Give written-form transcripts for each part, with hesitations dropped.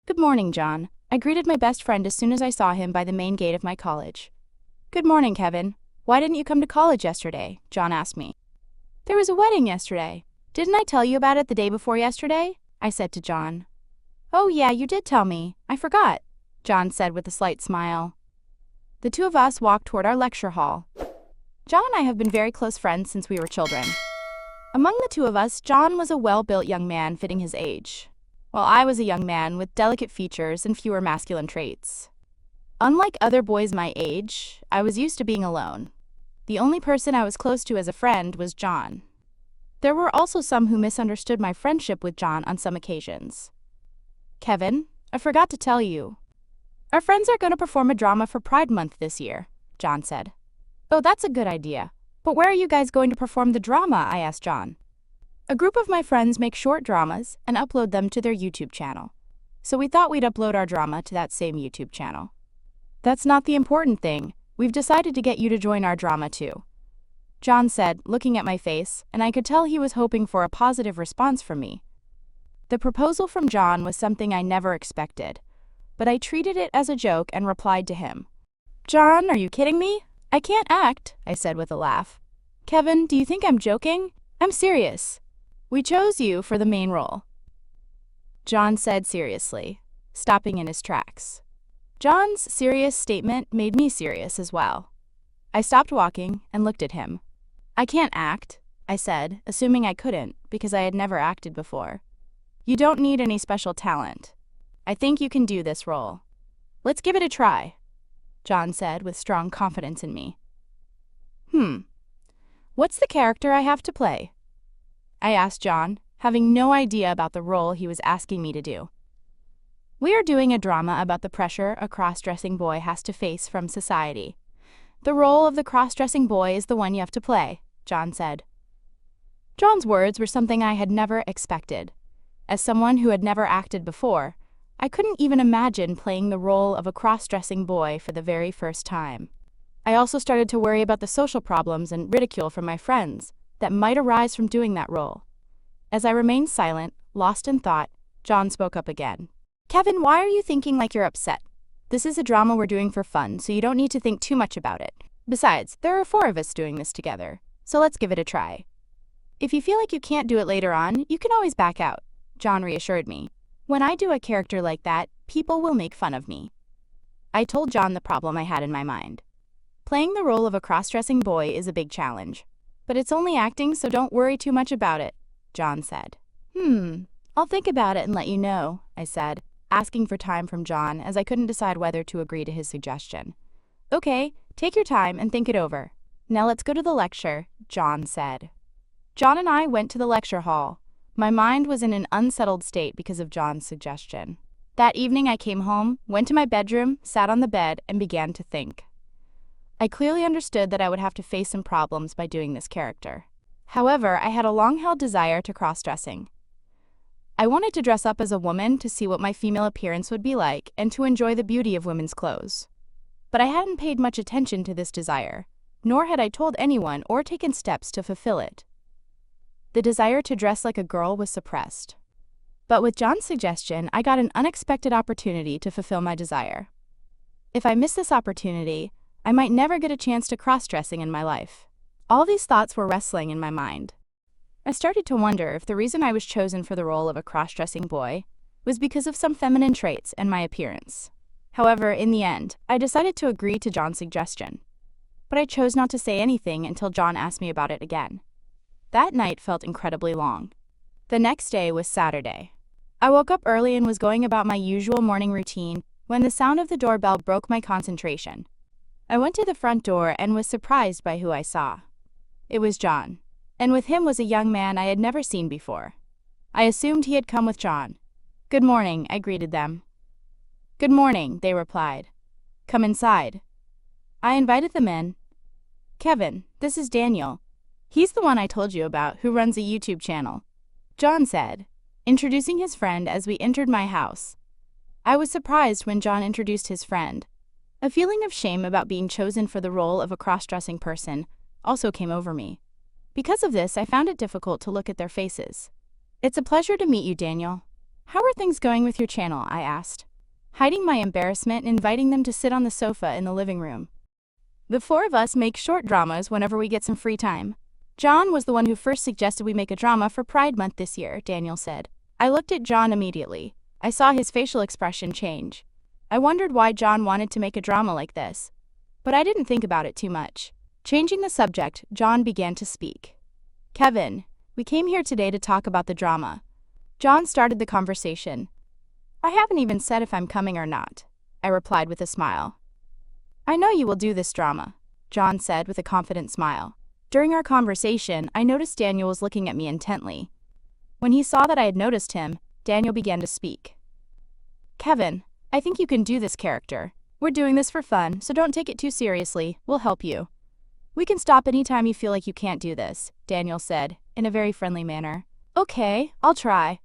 Good morning, John. I greeted my best friend as soon as I saw him by the main gate of my college. Good morning, Kevin. Why didn't you come to college yesterday? John asked me. There was a wedding yesterday. Didn't I tell you about it the day before yesterday? I said to John. Oh yeah, you did tell me. I forgot, John said with a slight smile. The two of us walked toward our lecture hall. John and I have been very close friends since we were children. Among the two of us, John was a well-built young man fitting his age, while I was a young man with delicate features and fewer masculine traits. Unlike other boys my age, I was used to being alone. The only person I was close to as a friend was John. There were also some who misunderstood my friendship with John on some occasions. Kevin, I forgot to tell you. Our friends are going to perform a drama for Pride Month this year, John said. Oh, that's a good idea. But where are you guys going to perform the drama? I asked John. A group of my friends make short dramas and upload them to their YouTube channel. So we thought we'd upload our drama to that same YouTube channel. That's not the important thing. We've decided to get you to join our drama too, John said, looking at my face, and I could tell he was hoping for a positive response from me. The proposal from John was something I never expected, but I treated it as a joke and replied to him. John, are you kidding me? I can't act, I said with a laugh. Kevin, do you think I'm joking? I'm serious. We chose you for the main role, John said seriously, stopping in his tracks. John's serious statement made me serious as well. I stopped walking and looked at him. I can't act, I said, assuming I couldn't because I had never acted before. You don't need any special talent. I think you can do this role. Let's give it a try, John said with strong confidence in me. What's the character I have to play? I asked John, having no idea about the role he was asking me to do. We are doing a drama about the pressure a cross-dressing boy has to face from society. The role of the cross-dressing boy is the one you have to play, John said. John's words were something I had never expected. As someone who had never acted before, I couldn't even imagine playing the role of a cross-dressing boy for the very first time. I also started to worry about the social problems and ridicule from my friends that might arise from doing that role. As I remained silent, lost in thought, John spoke up again. Kevin, why are you thinking like you're upset? This is a drama we're doing for fun, so you don't need to think too much about it. Besides, there are 4 of us doing this together, so let's give it a try. If you feel like you can't do it later on, you can always back out, John reassured me. When I do a character like that, people will make fun of me. I told John the problem I had in my mind. Playing the role of a cross-dressing boy is a big challenge. But it's only acting, so don't worry too much about it, John said. I'll think about it and let you know, I said, asking for time from John as I couldn't decide whether to agree to his suggestion. Okay, take your time and think it over. Now let's go to the lecture, John said. John and I went to the lecture hall. My mind was in an unsettled state because of John's suggestion. That evening I came home, went to my bedroom, sat on the bed, and began to think. I clearly understood that I would have to face some problems by doing this character. However, I had a long-held desire to cross-dressing. I wanted to dress up as a woman to see what my female appearance would be like and to enjoy the beauty of women's clothes. But I hadn't paid much attention to this desire, nor had I told anyone or taken steps to fulfill it. The desire to dress like a girl was suppressed. But with John's suggestion, I got an unexpected opportunity to fulfill my desire. If I missed this opportunity, I might never get a chance to cross-dressing in my life. All these thoughts were wrestling in my mind. I started to wonder if the reason I was chosen for the role of a cross-dressing boy was because of some feminine traits and my appearance. However, in the end, I decided to agree to John's suggestion. But I chose not to say anything until John asked me about it again. That night felt incredibly long. The next day was Saturday. I woke up early and was going about my usual morning routine when the sound of the doorbell broke my concentration. I went to the front door and was surprised by who I saw. It was John, and with him was a young man I had never seen before. I assumed he had come with John. Good morning, I greeted them. Good morning, they replied. Come inside. I invited them in. Kevin, this is Daniel. He's the one I told you about who runs a YouTube channel, John said, introducing his friend as we entered my house. I was surprised when John introduced his friend. A feeling of shame about being chosen for the role of a cross-dressing person also came over me. Because of this, I found it difficult to look at their faces. It's a pleasure to meet you, Daniel, How are things going with your channel? I asked, hiding my embarrassment and inviting them to sit on the sofa in the living room. The four of us make short dramas whenever we get some free time. John was the one who first suggested we make a drama for Pride Month this year, Daniel said. I looked at John immediately. I saw his facial expression change. I wondered why John wanted to make a drama like this. But I didn't think about it too much. Changing the subject, John began to speak. Kevin, we came here today to talk about the drama. John started the conversation. I haven't even said if I'm coming or not, I replied with a smile. I know you will do this drama, John said with a confident smile. During our conversation, I noticed Daniel was looking at me intently. When he saw that I had noticed him, Daniel began to speak. Kevin, I think you can do this character. We're doing this for fun, so don't take it too seriously. We'll help you. We can stop anytime you feel like you can't do this, Daniel said, in a very friendly manner. Okay, I'll try.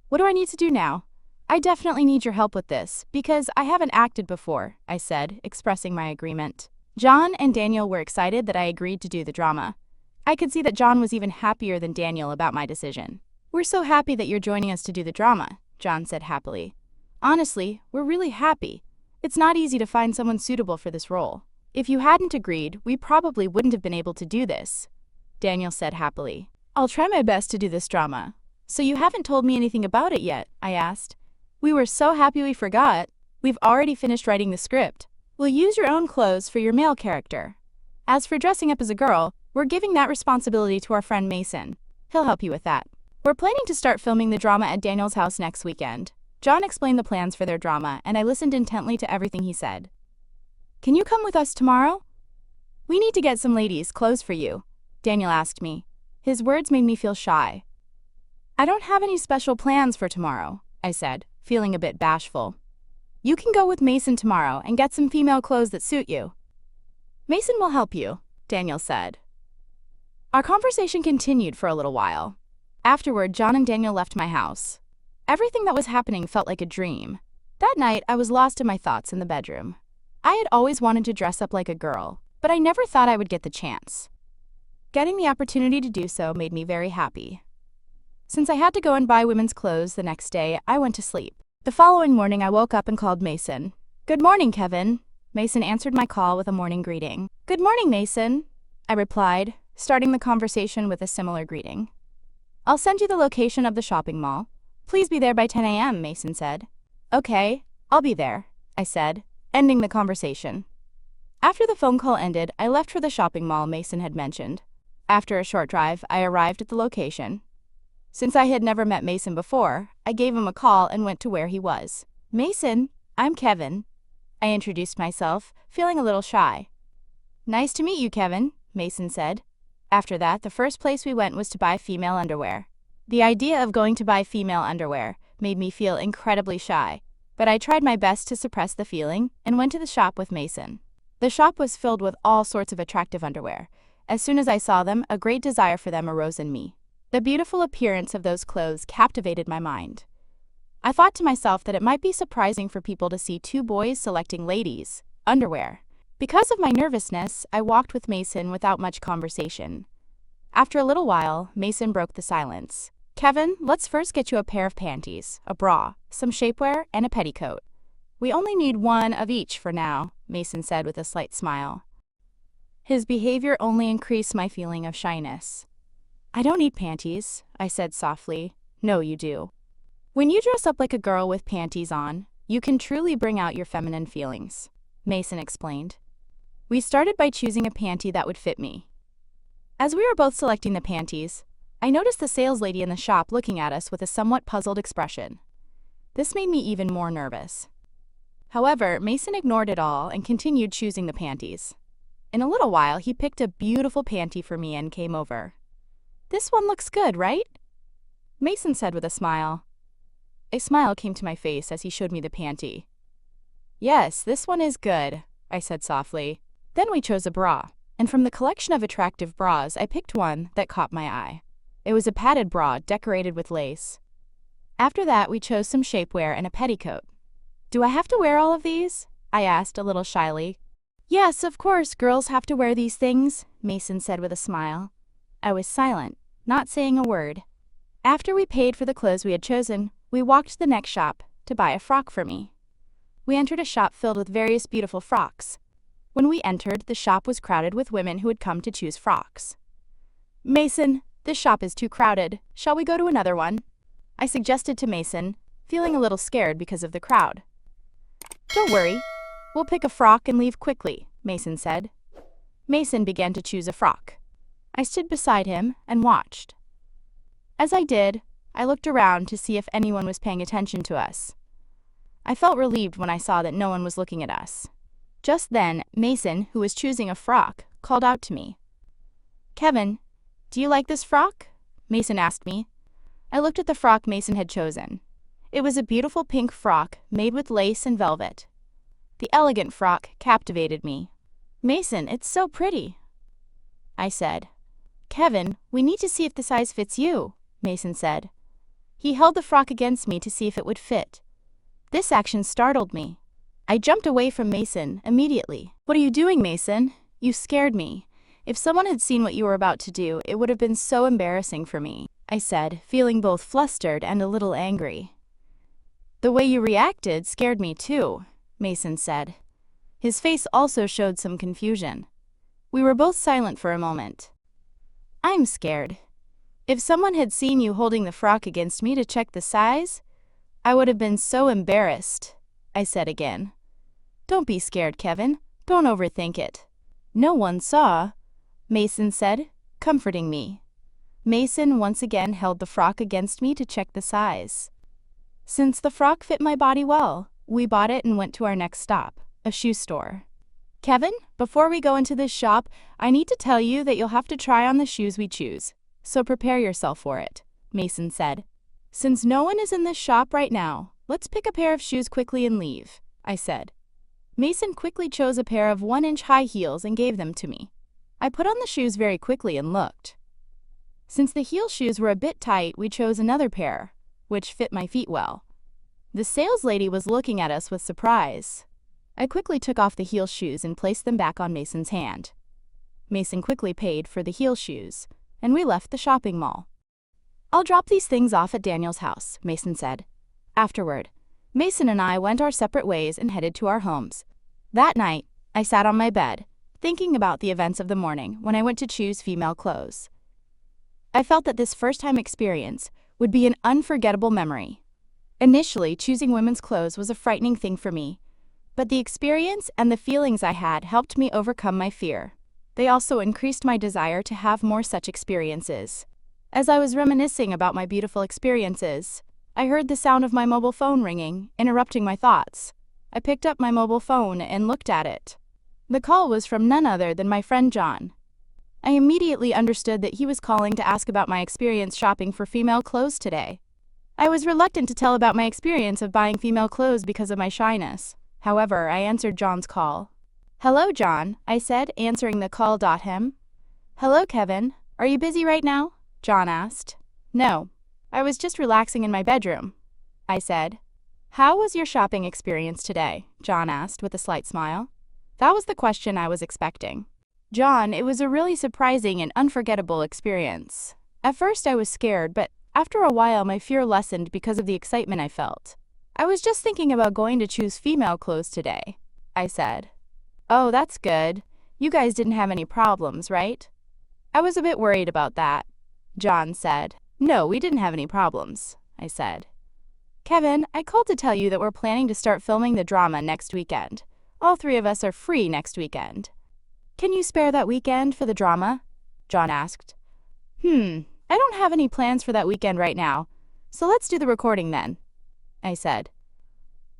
What do I need to do now? I definitely need your help with this, because I haven't acted before, I said, expressing my agreement. John and Daniel were excited that I agreed to do the drama. I could see that John was even happier than Daniel about my decision. We're so happy that you're joining us to do the drama, John said happily. Honestly, we're really happy. It's not easy to find someone suitable for this role. If you hadn't agreed, we probably wouldn't have been able to do this, Daniel said happily. I'll try my best to do this drama. So you haven't told me anything about it yet, I asked. We were so happy we forgot. We've already finished writing the script. We'll use your own clothes for your male character. As for dressing up as a girl, we're giving that responsibility to our friend Mason. He'll help you with that. We're planning to start filming the drama at Daniel's house next weekend. John explained the plans for their drama, and I listened intently to everything he said. Can you come with us tomorrow? We need to get some ladies' clothes for you, Daniel asked me. His words made me feel shy. I don't have any special plans for tomorrow, I said, feeling a bit bashful. You can go with Mason tomorrow and get some female clothes that suit you. Mason will help you, Daniel said. Our conversation continued for a little while. Afterward, John and Daniel left my house. Everything that was happening felt like a dream. That night, I was lost in my thoughts in the bedroom. I had always wanted to dress up like a girl, but I never thought I would get the chance. Getting the opportunity to do so made me very happy. Since I had to go and buy women's clothes the next day, I went to sleep. The following morning, I woke up and called Mason. Good morning, Kevin. Mason answered my call with a morning greeting. Good morning, Mason, I replied, starting the conversation with a similar greeting. I'll send you the location of the shopping mall. Please be there by 10 a.m., Mason said. Okay, I'll be there, I said, ending the conversation. After the phone call ended, I left for the shopping mall Mason had mentioned. After a short drive, I arrived at the location. Since I had never met Mason before, I gave him a call and went to where he was. Mason, I'm Kevin. I introduced myself, feeling a little shy. Nice to meet you, Kevin, Mason said. After that, the first place we went was to buy female underwear. The idea of going to buy female underwear made me feel incredibly shy, but I tried my best to suppress the feeling and went to the shop with Mason. The shop was filled with all sorts of attractive underwear. As soon as I saw them, a great desire for them arose in me. The beautiful appearance of those clothes captivated my mind. I thought to myself that it might be surprising for people to see two boys selecting ladies' underwear. Because of my nervousness, I walked with Mason without much conversation. After a little while, Mason broke the silence. Kevin, let's first get you a pair of panties, a bra, some shapewear, and a petticoat. We only need one of each for now, Mason said with a slight smile. His behavior only increased my feeling of shyness. I don't need panties, I said softly. No, you do. When you dress up like a girl with panties on, you can truly bring out your feminine feelings, Mason explained. We started by choosing a panty that would fit me. As we were both selecting the panties, I noticed the sales lady in the shop looking at us with a somewhat puzzled expression. This made me even more nervous. However, Mason ignored it all and continued choosing the panties. In a little while, he picked a beautiful panty for me and came over. This one looks good, right? Mason said with a smile. A smile came to my face as he showed me the panty. Yes, this one is good, I said softly. Then we chose a bra, and from the collection of attractive bras, I picked one that caught my eye. It was a padded bra decorated with lace. After that, we chose some shapewear and a petticoat. Do I have to wear all of these? I asked a little shyly. Yes, of course, girls have to wear these things, Mason said with a smile. I was silent, not saying a word. After we paid for the clothes we had chosen, We walked to the next shop to buy a frock for me. We entered a shop filled with various beautiful frocks. When we entered, the shop was crowded with women who had come to choose frocks. "Mason, this shop is too crowded. Shall we go to another one?" I suggested to Mason, feeling a little scared because of the crowd. "Don't worry. We'll pick a frock and leave quickly," Mason said. Mason began to choose a frock. I stood beside him and watched. As I did, I looked around to see if anyone was paying attention to us. I felt relieved when I saw that no one was looking at us. Just then, Mason, who was choosing a frock, called out to me. "Kevin, do you like this frock?" Mason asked me. I looked at the frock Mason had chosen. It was a beautiful pink frock made with lace and velvet. The elegant frock captivated me. "Mason, it's so pretty," I said. "Kevin, we need to see if the size fits you," Mason said. He held the frock against me to see if it would fit. This action startled me. I jumped away from Mason immediately. "What are you doing, Mason? You scared me. If someone had seen what you were about to do, it would have been so embarrassing for me," I said, feeling both flustered and a little angry. "The way you reacted scared me too," Mason said. His face also showed some confusion. We were both silent for a moment. "I'm scared. If someone had seen you holding the frock against me to check the size, I would have been so embarrassed," I said again. "Don't be scared, Kevin. Don't overthink it." "No one saw," Mason said, comforting me. Mason once again held the frock against me to check the size. Since the frock fit my body well, we bought it and went to our next stop, a shoe store. "Kevin, before we go into this shop, I need to tell you that you'll have to try on the shoes we choose, so prepare yourself for it," Mason said. "Since no one is in this shop right now, let's pick a pair of shoes quickly and leave," I said. Mason quickly chose a pair of 1-inch high heels and gave them to me. I put on the shoes very quickly and looked. Since the heel shoes were a bit tight, we chose another pair, which fit my feet well. The sales lady was looking at us with surprise. I quickly took off the heel shoes and placed them back on Mason's hand. Mason quickly paid for the heel shoes, and we left the shopping mall. "I'll drop these things off at Daniel's house," Mason said. Afterward, Mason and I went our separate ways and headed to our homes. That night, I sat on my bed, thinking about the events of the morning when I went to choose female clothes. I felt that this first-time experience would be an unforgettable memory. Initially, choosing women's clothes was a frightening thing for me, but the experience and the feelings I had helped me overcome my fear. They also increased my desire to have more such experiences. As I was reminiscing about my beautiful experiences, I heard the sound of my mobile phone ringing, interrupting my thoughts. I picked up my mobile phone and looked at it. The call was from none other than my friend John. I immediately understood that he was calling to ask about my experience shopping for female clothes today. I was reluctant to tell about my experience of buying female clothes because of my shyness. However, I answered John's call. "Hello, John," I said, answering the call. Him. "Hello, Kevin. Are you busy right now?" John asked. "No, I was just relaxing in my bedroom," I said. "How was your shopping experience today?" John asked with a slight smile. That was the question I was expecting. "John, it was a really surprising and unforgettable experience. At first I was scared, but after a while my fear lessened because of the excitement I felt. I was just thinking about going to choose female clothes today," I said. "Oh, that's good. You guys didn't have any problems, right?" "I was a bit worried about that," John said. "No, we didn't have any problems," I said. "Kevin, I called to tell you that we're planning to start filming the drama next weekend. All 3 of us are free next weekend. Can you spare that weekend for the drama?" John asked. I don't have any plans for that weekend right now, so let's do the recording then," I said.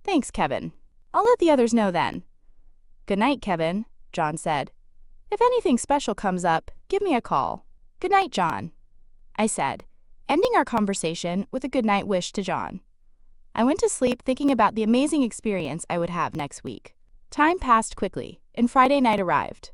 "Thanks, Kevin. I'll let the others know then." "Good night, Kevin," John said. "If anything special comes up, give me a call." "Good night, John," I said, ending our conversation with a good night wish to John. I went to sleep thinking about the amazing experience I would have next week. Time passed quickly, and Friday night arrived.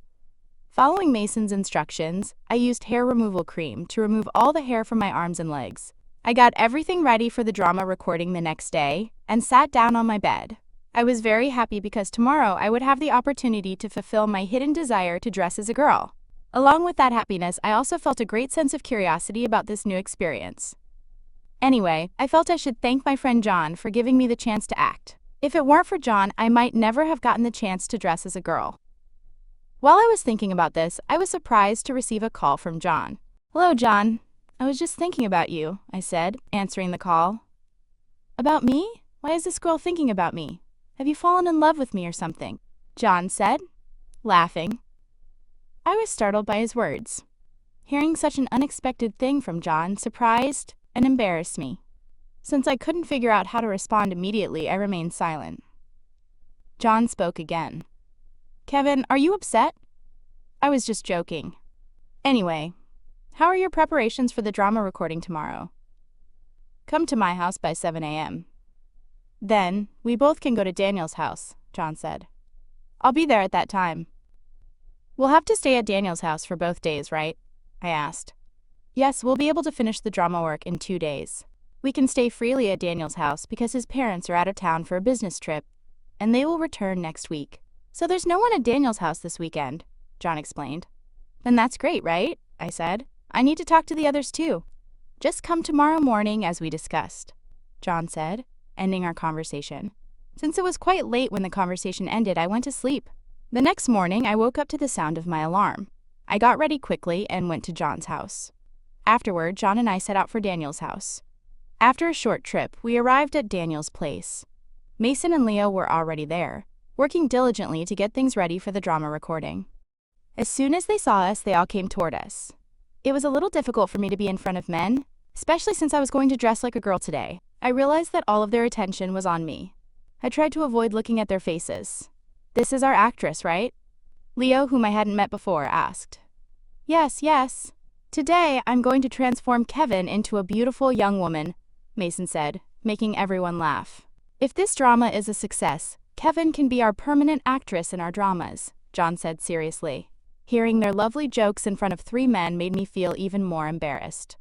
Following Mason's instructions, I used hair removal cream to remove all the hair from my arms and legs. I got everything ready for the drama recording the next day and sat down on my bed. I was very happy because tomorrow I would have the opportunity to fulfill my hidden desire to dress as a girl. Along with that happiness, I also felt a great sense of curiosity about this new experience. Anyway, I felt I should thank my friend John for giving me the chance to act. If it weren't for John, I might never have gotten the chance to dress as a girl. While I was thinking about this, I was surprised to receive a call from John. "Hello, John. I was just thinking about you," I said, answering the call. "About me? Why is this girl thinking about me? Have you fallen in love with me or something?" John said, laughing. I was startled by his words. Hearing such an unexpected thing from John surprised and embarrassed me. Since I couldn't figure out how to respond immediately, I remained silent. John spoke again. "Kevin, are you upset?" I was just joking. "Anyway, how are your preparations for the drama recording tomorrow?" "Come to my house by 7 a.m. Then, we both can go to Daniel's house," John said. "I'll be there at that time." "We'll have to stay at Daniel's house for both days, right?" I asked. "Yes, we'll be able to finish the drama work in 2 days. We can stay freely at Daniel's house because his parents are out of town for a business trip, and they will return next week. So there's no one at Daniel's house this weekend," John explained. "Then that's great, right?" I said. "I need to talk to the others too." "Just come tomorrow morning as we discussed," John said, ending our conversation. Since it was quite late when the conversation ended, I went to sleep. The next morning, I woke up to the sound of my alarm. I got ready quickly and went to John's house. Afterward, John and I set out for Daniel's house. After a short trip, we arrived at Daniel's place. Mason and Leo were already there, working diligently to get things ready for the drama recording. As soon as they saw us, they all came toward us. It was a little difficult for me to be in front of men, especially since I was going to dress like a girl today. I realized that all of their attention was on me. I tried to avoid looking at their faces. "This is our actress, right?" Leo, whom I hadn't met before, asked. Yes. "Today, I'm going to transform Kevin into a beautiful young woman," Mason said, making everyone laugh. "If this drama is a success, Kevin can be our permanent actress in our dramas," John said seriously. Hearing their lovely jokes in front of 3 men made me feel even more embarrassed.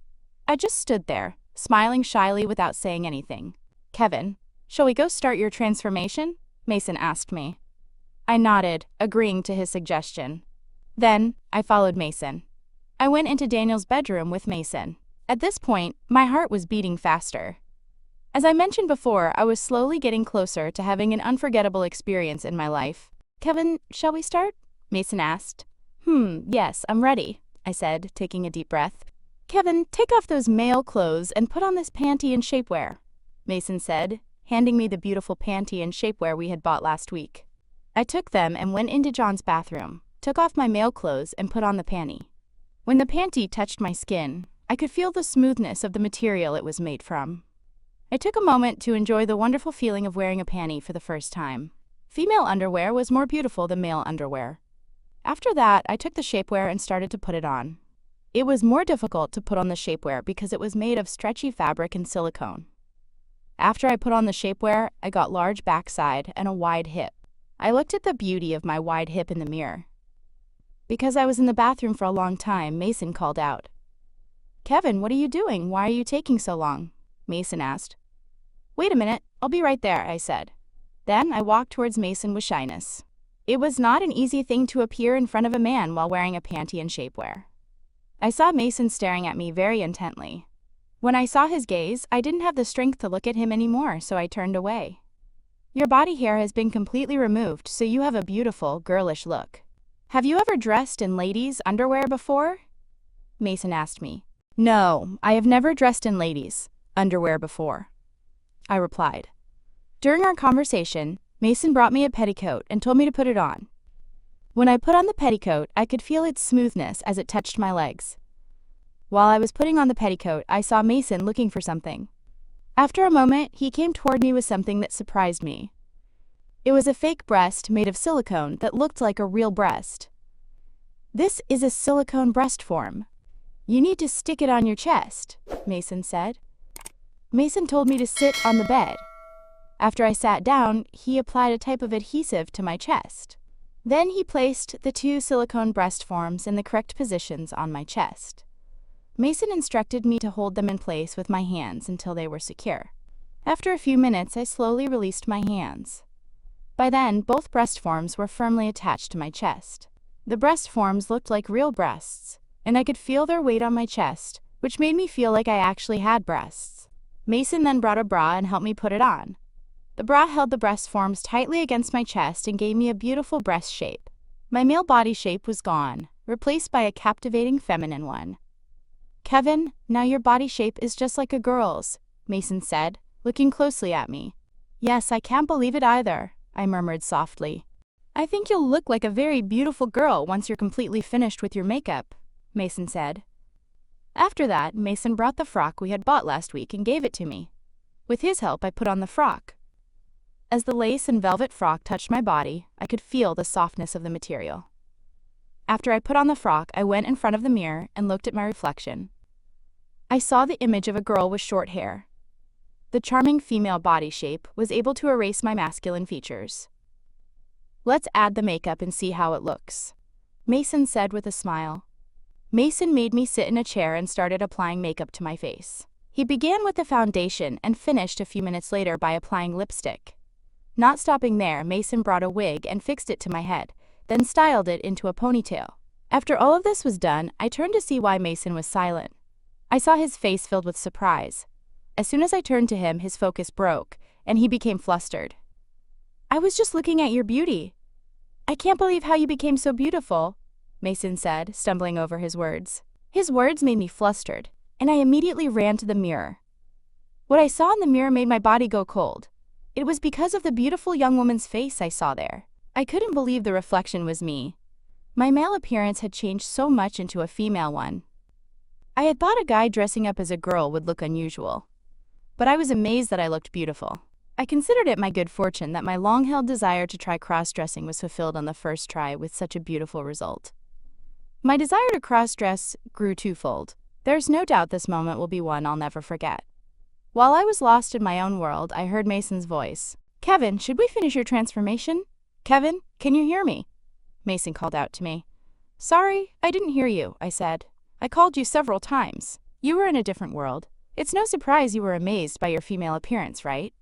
I just stood there, smiling shyly without saying anything. "Kevin, shall we go start your transformation?" Mason asked me. I nodded, agreeing to his suggestion. Then, I followed Mason. I went into Daniel's bedroom with Mason. At this point, my heart was beating faster. As I mentioned before, I was slowly getting closer to having an unforgettable experience in my life. "Kevin, shall we start?" Mason asked. Yes, I'm ready," I said, taking a deep breath. "Kevin, take off those male clothes and put on this panty and shapewear," Mason said, handing me the beautiful panty and shapewear we had bought last week. I took them and went into John's bathroom, took off my male clothes and put on the panty. When the panty touched my skin, I could feel the smoothness of the material it was made from. I took a moment to enjoy the wonderful feeling of wearing a panty for the first time. Female underwear was more beautiful than male underwear. After that, I took the shapewear and started to put it on. It was more difficult to put on the shapewear because it was made of stretchy fabric and silicone. After I put on the shapewear, I got large backside and a wide hip. I looked at the beauty of my wide hip in the mirror. Because I was in the bathroom for a long time, Mason called out. "Kevin, what are you doing? Why are you taking so long?" Mason asked. "Wait a minute, I'll be right there," I said. Then I walked towards Mason with shyness. It was not an easy thing to appear in front of a man while wearing a panty and shapewear. I saw Mason staring at me very intently. When I saw his gaze, I didn't have the strength to look at him anymore, so I turned away. "Your body hair has been completely removed, so you have a beautiful, girlish look. Have you ever dressed in ladies' underwear before?" Mason asked me. "No, I have never dressed in ladies' underwear before," I replied. During our conversation, Mason brought me a petticoat and told me to put it on. When I put on the petticoat, I could feel its smoothness as it touched my legs. While I was putting on the petticoat, I saw Mason looking for something. After a moment, he came toward me with something that surprised me. It was a fake breast made of silicone that looked like a real breast. "This is a silicone breast form. You need to stick it on your chest," Mason said. Mason told me to sit on the bed. After I sat down, he applied a type of adhesive to my chest. Then he placed the 2 silicone breast forms in the correct positions on my chest. Mason instructed me to hold them in place with my hands until they were secure. After a few minutes, I slowly released my hands. By then, both breast forms were firmly attached to my chest. The breast forms looked like real breasts, and I could feel their weight on my chest, which made me feel like I actually had breasts. Mason then brought a bra and helped me put it on. The bra held the breast forms tightly against my chest and gave me a beautiful breast shape. My male body shape was gone, replaced by a captivating feminine one. "Kevin, now your body shape is just like a girl's," Mason said, looking closely at me. "Yes, I can't believe it either," I murmured softly. "I think you'll look like a very beautiful girl once you're completely finished with your makeup," Mason said. After that, Mason brought the frock we had bought last week and gave it to me. With his help, I put on the frock. As the lace and velvet frock touched my body, I could feel the softness of the material. After I put on the frock, I went in front of the mirror and looked at my reflection. I saw the image of a girl with short hair. The charming female body shape was able to erase my masculine features. "Let's add the makeup and see how it looks," Mason said with a smile. Mason made me sit in a chair and started applying makeup to my face. He began with the foundation and finished a few minutes later by applying lipstick. Not stopping there, Mason brought a wig and fixed it to my head, then styled it into a ponytail. After all of this was done, I turned to see why Mason was silent. I saw his face filled with surprise. As soon as I turned to him, his focus broke, and he became flustered. "I was just looking at your beauty. I can't believe how you became so beautiful," Mason said, stumbling over his words. His words made me flustered, and I immediately ran to the mirror. What I saw in the mirror made my body go cold. It was because of the beautiful young woman's face I saw there. I couldn't believe the reflection was me. My male appearance had changed so much into a female one. I had thought a guy dressing up as a girl would look unusual, but I was amazed that I looked beautiful. I considered it my good fortune that my long-held desire to try cross-dressing was fulfilled on the first try with such a beautiful result. My desire to cross-dress grew twofold. There's no doubt this moment will be one I'll never forget. While I was lost in my own world, I heard Mason's voice. "Kevin, should we finish your transformation? Kevin, can you hear me?" Mason called out to me. "Sorry, I didn't hear you," I said. "I called you several times. You were in a different world. It's no surprise you were amazed by your female appearance, right?"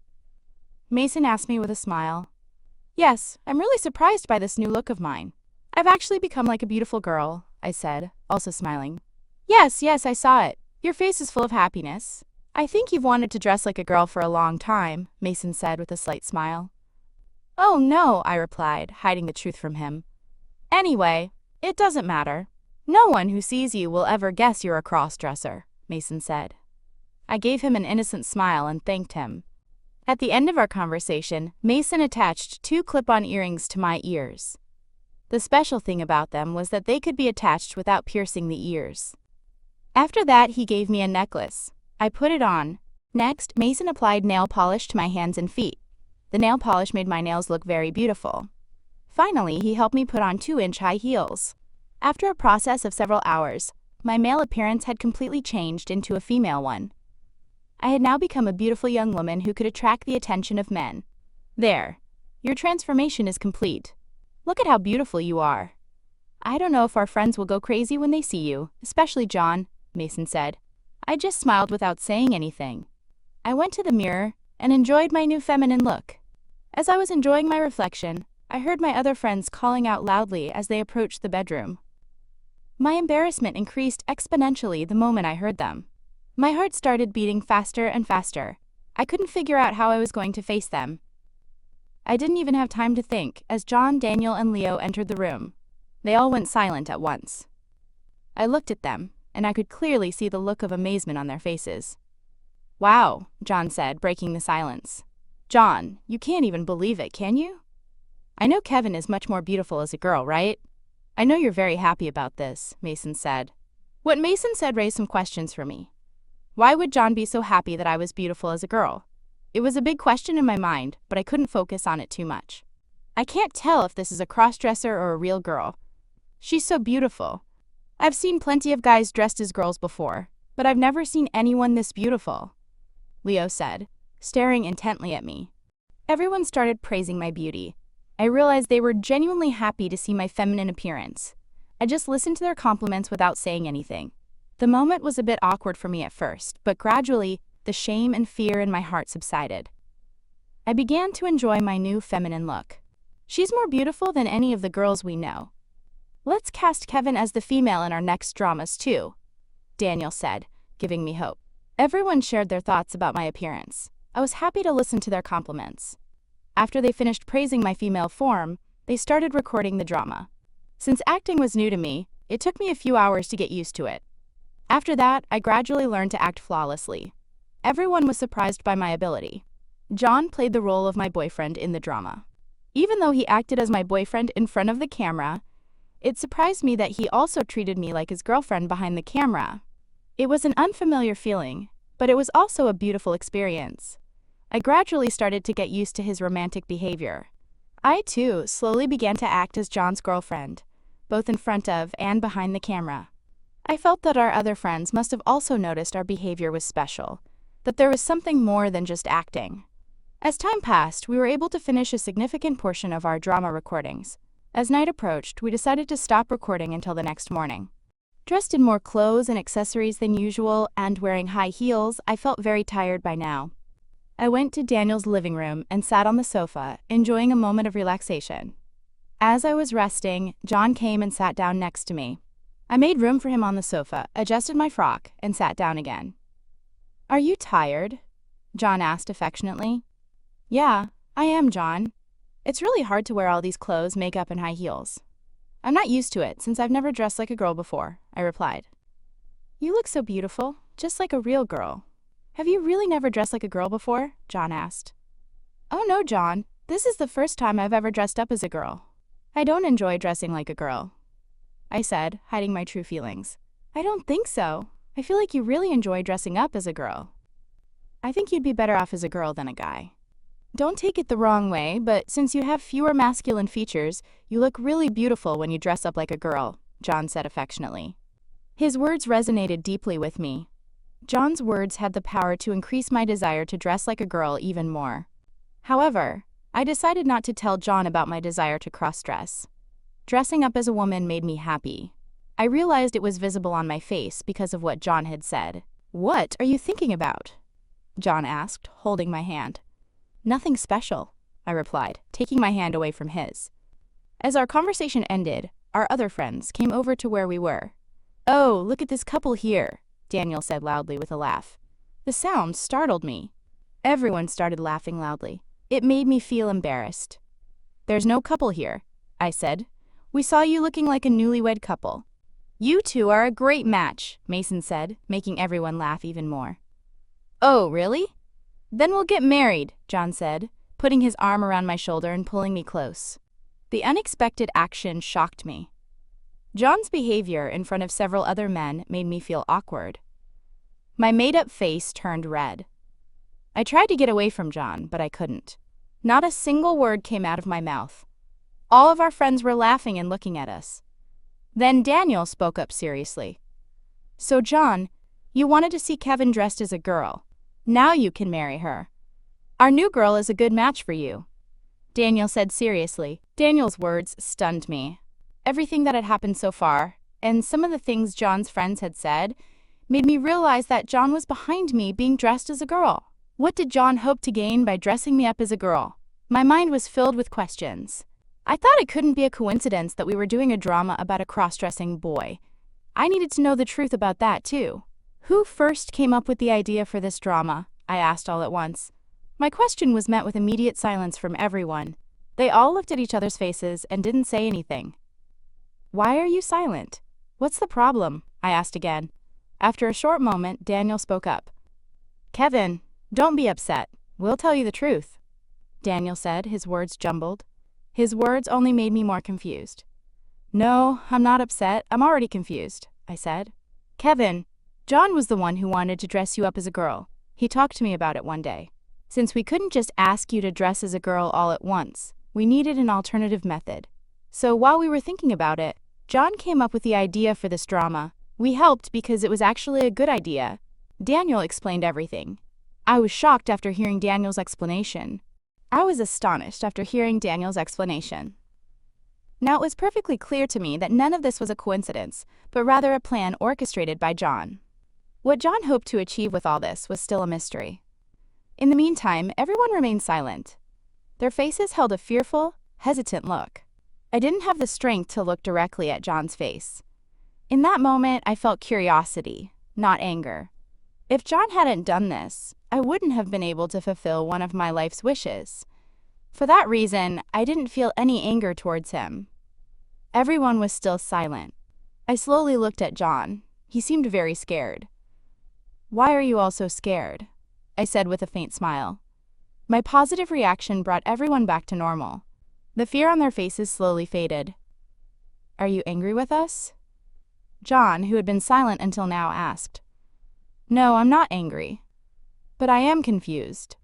Mason asked me with a smile. "Yes, I'm really surprised by this new look of mine. I've actually become like a beautiful girl," I said, also smiling. Yes, I saw it. Your face is full of happiness. I think you've wanted to dress like a girl for a long time," Mason said with a slight smile. "Oh no," I replied, hiding the truth from him. "Anyway, it doesn't matter. No one who sees you will ever guess you're a cross-dresser," Mason said. I gave him an innocent smile and thanked him. At the end of our conversation, Mason attached 2 clip-on earrings to my ears. The special thing about them was that they could be attached without piercing the ears. After that, he gave me a necklace. I put it on. Next, Mason applied nail polish to my hands and feet. The nail polish made my nails look very beautiful. Finally, he helped me put on 2-inch high heels. After a process of several hours, my male appearance had completely changed into a female one. I had now become a beautiful young woman who could attract the attention of men. "There. Your transformation is complete. Look at how beautiful you are. I don't know if our friends will go crazy when they see you, especially John," Mason said. I just smiled without saying anything. I went to the mirror and enjoyed my new feminine look. As I was enjoying my reflection, I heard my other friends calling out loudly as they approached the bedroom. My embarrassment increased exponentially the moment I heard them. My heart started beating faster and faster. I couldn't figure out how I was going to face them. I didn't even have time to think as John, Daniel, and Leo entered the room. They all went silent at once. I looked at them, and I could clearly see the look of amazement on their faces. "Wow," John said, breaking the silence. "John, you can't even believe it, can you? I know Kevin is much more beautiful as a girl, right? I know you're very happy about this," Mason said. What Mason said raised some questions for me. Why would John be so happy that I was beautiful as a girl? It was a big question in my mind, but I couldn't focus on it too much. I can't tell if this is a cross-dresser or a real girl. She's so beautiful. I've seen plenty of guys dressed as girls before, but I've never seen anyone this beautiful," Leo said, staring intently at me. Everyone started praising my beauty. I realized they were genuinely happy to see my feminine appearance. I just listened to their compliments without saying anything. The moment was a bit awkward for me at first, but gradually, the shame and fear in my heart subsided. I began to enjoy my new feminine look. She's more beautiful than any of the girls we know. "Let's cast Kevin as the female in our next dramas too," Daniel said, giving me hope. Everyone shared their thoughts about my appearance. I was happy to listen to their compliments. After they finished praising my female form, they started recording the drama. Since acting was new to me, it took me a few hours to get used to it. After that, I gradually learned to act flawlessly. Everyone was surprised by my ability. John played the role of my boyfriend in the drama. Even though he acted as my boyfriend in front of the camera, it surprised me that he also treated me like his girlfriend behind the camera. It was an unfamiliar feeling, but it was also a beautiful experience. I gradually started to get used to his romantic behavior. I, too, slowly began to act as John's girlfriend, both in front of and behind the camera. I felt that our other friends must have also noticed our behavior was special, that there was something more than just acting. As time passed, we were able to finish a significant portion of our drama recordings. As night approached, we decided to stop recording until the next morning. Dressed in more clothes and accessories than usual and wearing high heels, I felt very tired by now. I went to Daniel's living room and sat on the sofa, enjoying a moment of relaxation. As I was resting, John came and sat down next to me. I made room for him on the sofa, adjusted my frock, and sat down again. "Are you tired?" John asked affectionately. "Yeah, I am, John. It's really hard to wear all these clothes, makeup, and high heels. I'm not used to it since I've never dressed like a girl before," I replied. "You look so beautiful, just like a real girl. Have you really never dressed like a girl before?" John asked. "Oh no, John. This is the first time I've ever dressed up as a girl. I don't enjoy dressing like a girl," I said, hiding my true feelings. "I don't think so. I feel like you really enjoy dressing up as a girl. I think you'd be better off as a girl than a guy. Don't take it the wrong way, but since you have fewer masculine features, you look really beautiful when you dress up like a girl," John said affectionately. His words resonated deeply with me. John's words had the power to increase my desire to dress like a girl even more. However, I decided not to tell John about my desire to cross-dress. Dressing up as a woman made me happy. I realized it was visible on my face because of what John had said. "What are you thinking about?" John asked, holding my hand. "Nothing special," I replied, taking my hand away from his. As our conversation ended, our other friends came over to where we were. "Oh, look at this couple here," Daniel said loudly with a laugh. The sound startled me. Everyone started laughing loudly. It made me feel embarrassed. "There's no couple here," I said. "We saw you looking like a newlywed couple." "You two are a great match," Mason said, making everyone laugh even more. "Oh, really? Then we'll get married," John said, putting his arm around my shoulder and pulling me close. The unexpected action shocked me. John's behavior in front of several other men made me feel awkward. My made-up face turned red. I tried to get away from John, but I couldn't. Not a single word came out of my mouth. All of our friends were laughing and looking at us. Then Daniel spoke up seriously. "So John, you wanted to see Kevin dressed as a girl. Now you can marry her. Our new girl is a good match for you," Daniel said seriously. Daniel's words stunned me. Everything that had happened so far, and some of the things John's friends had said, made me realize that John was behind me being dressed as a girl. What did John hope to gain by dressing me up as a girl? My mind was filled with questions. I thought it couldn't be a coincidence that we were doing a drama about a cross-dressing boy. I needed to know the truth about that, too. "Who first came up with the idea for this drama?" I asked all at once. My question was met with immediate silence from everyone. They all looked at each other's faces and didn't say anything. "Why are you silent? What's the problem?" I asked again. After a short moment, Daniel spoke up. "Kevin, don't be upset. We'll tell you the truth," Daniel said, his words jumbled. His words only made me more confused. "No, I'm not upset. I'm already confused," I said. "Kevin, John was the one who wanted to dress you up as a girl. He talked to me about it one day. Since we couldn't just ask you to dress as a girl all at once, we needed an alternative method. So while we were thinking about it, John came up with the idea for this drama. We helped because it was actually a good idea." Daniel explained everything. I was shocked after hearing Daniel's explanation. I was astonished after hearing Daniel's explanation. Now it was perfectly clear to me that none of this was a coincidence, but rather a plan orchestrated by John. What John hoped to achieve with all this was still a mystery. In the meantime, everyone remained silent. Their faces held a fearful, hesitant look. I didn't have the strength to look directly at John's face. In that moment, I felt curiosity, not anger. If John hadn't done this, I wouldn't have been able to fulfill one of my life's wishes. For that reason, I didn't feel any anger towards him. Everyone was still silent. I slowly looked at John. He seemed very scared. "Why are you all so scared?" I said with a faint smile. My positive reaction brought everyone back to normal. The fear on their faces slowly faded. "Are you angry with us?" John, who had been silent until now, asked. "No, I'm not angry. But I am confused.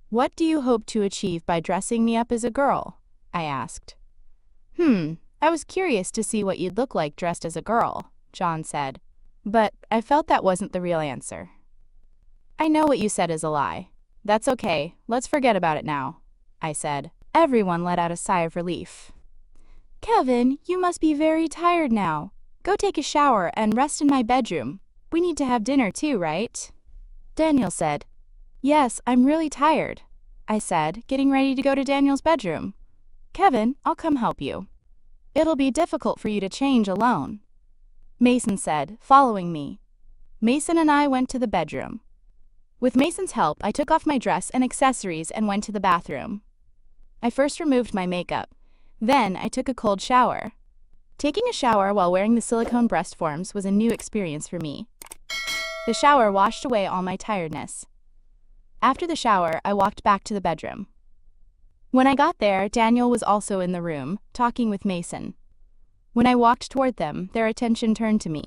What do you hope to achieve by dressing me up as a girl?" I asked. I was curious to see what you'd look like dressed as a girl," John said. But I felt that wasn't the real answer. "I know what you said is a lie. That's okay, let's forget about it now," I said. Everyone let out a sigh of relief. "Kevin, you must be very tired now. Go take a shower and rest in my bedroom. We need to have dinner too, right?" Daniel said. "Yes, I'm really tired," I said, getting ready to go to Daniel's bedroom. "Kevin, I'll come help you. It'll be difficult for you to change alone," Mason said, following me. Mason and I went to the bedroom. With Mason's help, I took off my dress and accessories and went to the bathroom. I first removed my makeup. Then I took a cold shower. Taking a shower while wearing the silicone breast forms was a new experience for me. The shower washed away all my tiredness. After the shower, I walked back to the bedroom. When I got there, Daniel was also in the room, talking with Mason. When I walked toward them, their attention turned to me.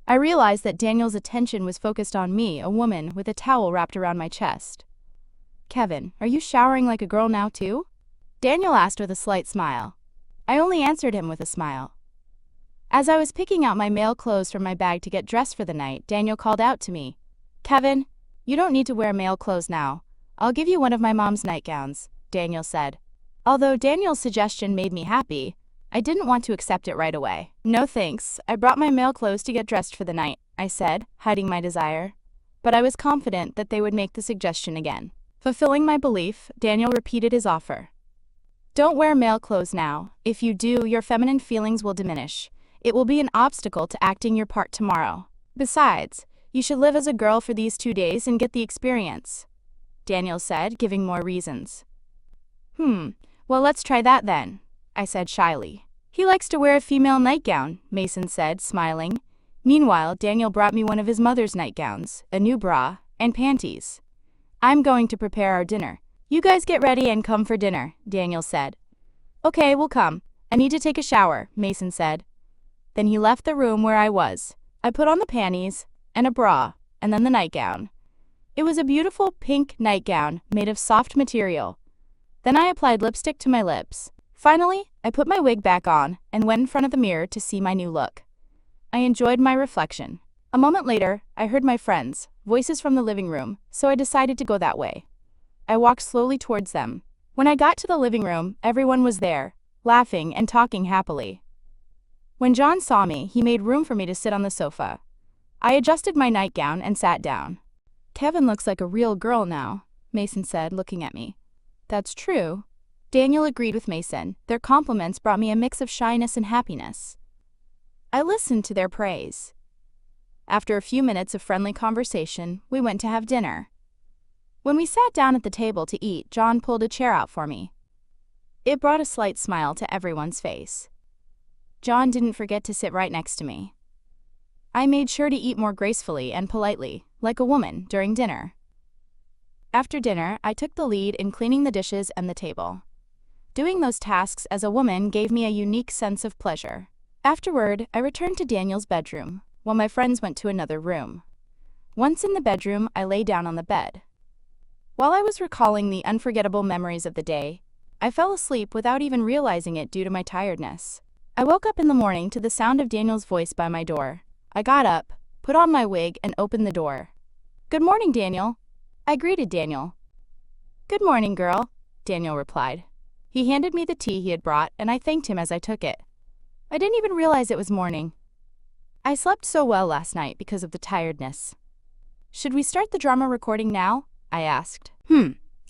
I realized that Daniel's attention was focused on me, a woman with a towel wrapped around my chest. "Kevin, are you showering like a girl now too?" Daniel asked with a slight smile. I only answered him with a smile. As I was picking out my male clothes from my bag to get dressed for the night, Daniel called out to me. "Kevin, you don't need to wear male clothes now. I'll give you one of my mom's nightgowns," Daniel said. Although Daniel's suggestion made me happy, I didn't want to accept it right away. "No thanks, I brought my male clothes to get dressed for the night," I said, hiding my desire. But I was confident that they would make the suggestion again. Fulfilling my belief, Daniel repeated his offer. "Don't wear male clothes now. If you do, your feminine feelings will diminish. It will be an obstacle to acting your part tomorrow. Besides, you should live as a girl for these 2 days and get the experience," Daniel said, giving more reasons. Well, let's try that then," I said shyly. "He likes to wear a female nightgown," Mason said, smiling. Meanwhile, Daniel brought me one of his mother's nightgowns, a new bra, and panties. "I'm going to prepare our dinner. You guys get ready and come for dinner," Daniel said. "Okay, we'll come. I need to take a shower," Mason said. Then he left the room where I was. I put on the panties, and a bra, and then the nightgown. It was a beautiful pink nightgown made of soft material. Then I applied lipstick to my lips. Finally, I put my wig back on and went in front of the mirror to see my new look. I enjoyed my reflection. A moment later, I heard my friends' voices from the living room, so I decided to go that way. I walked slowly towards them. When I got to the living room, everyone was there, laughing and talking happily. When John saw me, he made room for me to sit on the sofa. I adjusted my nightgown and sat down. "Kevin looks like a real girl now," Mason said, looking at me. "That's true." Daniel agreed with Mason. Their compliments brought me a mix of shyness and happiness. I listened to their praise. After a few minutes of friendly conversation, we went to have dinner. When we sat down at the table to eat, John pulled a chair out for me. It brought a slight smile to everyone's face. John didn't forget to sit right next to me. I made sure to eat more gracefully and politely, like a woman, during dinner. After dinner, I took the lead in cleaning the dishes and the table. Doing those tasks as a woman gave me a unique sense of pleasure. Afterward, I returned to Daniel's bedroom, while my friends went to another room. Once in the bedroom, I lay down on the bed. While I was recalling the unforgettable memories of the day, I fell asleep without even realizing it due to my tiredness. I woke up in the morning to the sound of Daniel's voice by my door. I got up, put on my wig, and opened the door. "Good morning, Daniel," I greeted Daniel. "Good morning, girl," Daniel replied. He handed me the tea he had brought, and I thanked him as I took it. I didn't even realize it was morning. I slept so well last night because of the tiredness. "Should we start the drama recording now?" I asked.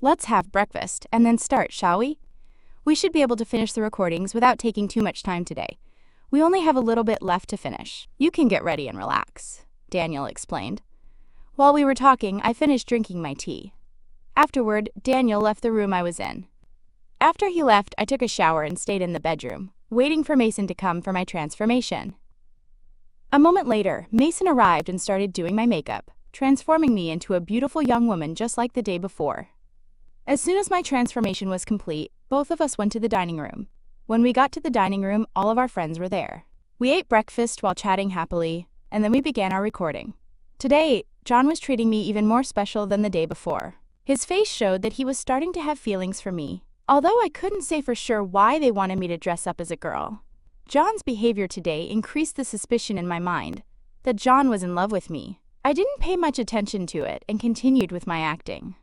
Let's have breakfast and then start, shall we? We should be able to finish the recordings without taking too much time today. We only have a little bit left to finish. You can get ready and relax," Daniel explained. While we were talking, I finished drinking my tea. Afterward, Daniel left the room I was in. After he left, I took a shower and stayed in the bedroom, waiting for Mason to come for my transformation. A moment later, Mason arrived and started doing my makeup, transforming me into a beautiful young woman just like the day before. As soon as my transformation was complete, both of us went to the dining room. When we got to the dining room, all of our friends were there. We ate breakfast while chatting happily, and then we began our recording. Today, John was treating me even more special than the day before. His face showed that he was starting to have feelings for me, although I couldn't say for sure why they wanted me to dress up as a girl. John's behavior today increased the suspicion in my mind that John was in love with me. I didn't pay much attention to it and continued with my acting.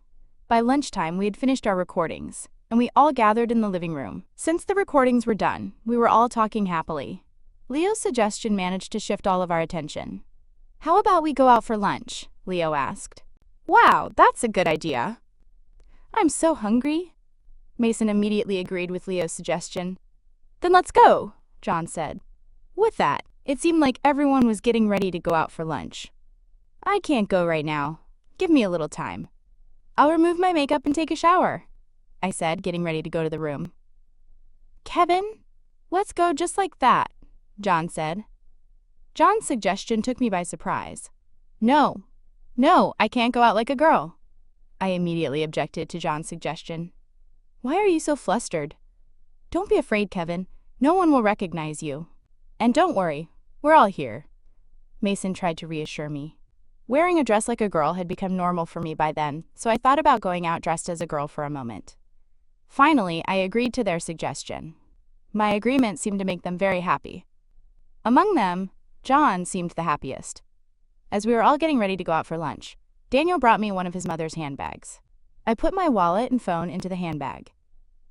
By lunchtime, we had finished our recordings, and we all gathered in the living room. Since the recordings were done, we were all talking happily. Leo's suggestion managed to shift all of our attention. "How about we go out for lunch?" Leo asked. "Wow, that's a good idea." "I'm so hungry." Mason immediately agreed with Leo's suggestion. "Then let's go," John said. With that, it seemed like everyone was getting ready to go out for lunch. "I can't go right now. Give me a little time. I'll remove my makeup and take a shower," I said, getting ready to go to the room. "Kevin, let's go just like that," John said. John's suggestion took me by surprise. No, I can't go out like a girl," I immediately objected to John's suggestion. "Why are you so flustered?" "Don't be afraid, Kevin. No one will recognize you. And don't worry, we're all here," Mason tried to reassure me. Wearing a dress like a girl had become normal for me by then, so I thought about going out dressed as a girl for a moment. Finally, I agreed to their suggestion. My agreement seemed to make them very happy. Among them, John seemed the happiest. As we were all getting ready to go out for lunch, Daniel brought me one of his mother's handbags. I put my wallet and phone into the handbag.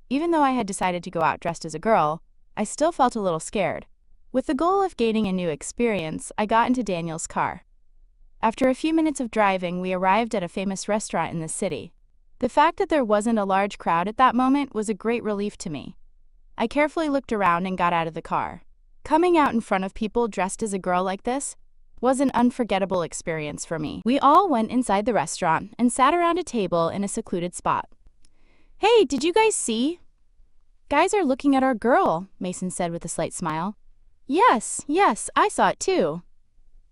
Even though I had decided to go out dressed as a girl, I still felt a little scared. With the goal of gaining a new experience, I got into Daniel's car. After a few minutes of driving, we arrived at a famous restaurant in the city. The fact that there wasn't a large crowd at that moment was a great relief to me. I carefully looked around and got out of the car. Coming out in front of people dressed as a girl like this was an unforgettable experience for me. We all went inside the restaurant and sat around a table in a secluded spot. "Hey, did you guys see? Guys are looking at our girl," Mason said with a slight smile. Yes, I saw it too."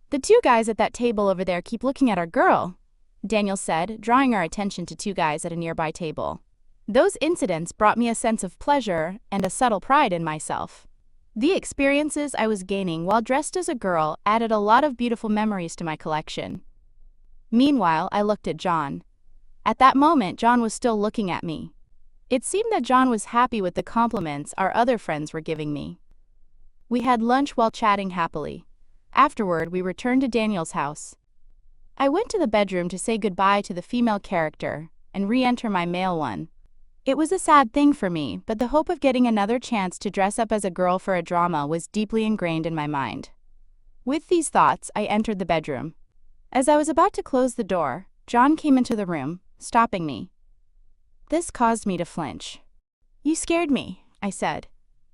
"The two guys at that table over there keep looking at our girl," Daniel said, drawing our attention to two guys at a nearby table. Those incidents brought me a sense of pleasure and a subtle pride in myself. The experiences I was gaining while dressed as a girl added a lot of beautiful memories to my collection. Meanwhile, I looked at John. At that moment, John was still looking at me. It seemed that John was happy with the compliments our other friends were giving me. We had lunch while chatting happily. Afterward, we returned to Daniel's house. I went to the bedroom to say goodbye to the female character and re-enter my male one. It was a sad thing for me, but the hope of getting another chance to dress up as a girl for a drama was deeply ingrained in my mind. With these thoughts, I entered the bedroom. As I was about to close the door, John came into the room, stopping me. This caused me to flinch. "You scared me," I said.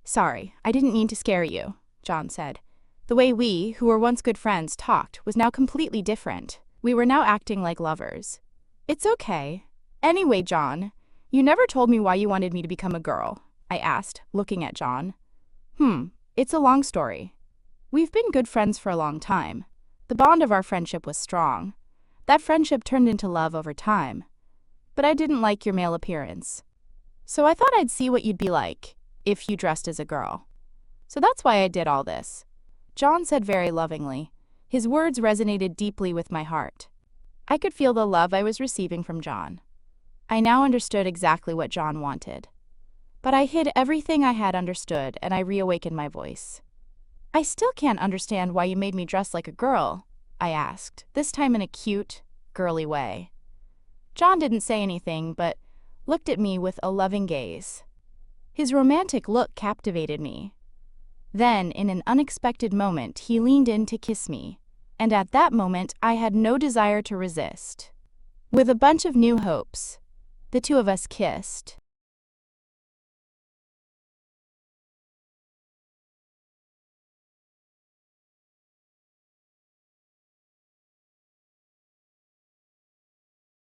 "Sorry, I didn't mean to scare you," John said. The way we, who were once good friends, talked was now completely different. We were now acting like lovers. "It's okay. Anyway, John, you never told me why you wanted me to become a girl," I asked, looking at John. It's a long story. We've been good friends for a long time. The bond of our friendship was strong. That friendship turned into love over time. But I didn't like your male appearance. So I thought I'd see what you'd be like if you dressed as a girl. So that's why I did all this," John said very lovingly. His words resonated deeply with my heart. I could feel the love I was receiving from John. I now understood exactly what John wanted. But I hid everything I had understood, and I reawakened my voice. "I still can't understand why you made me dress like a girl," I asked, this time in a cute, girly way. John didn't say anything, but looked at me with a loving gaze. His romantic look captivated me. Then, in an unexpected moment, he leaned in to kiss me, and at that moment I had no desire to resist. With a bunch of new hopes, the two of us kissed.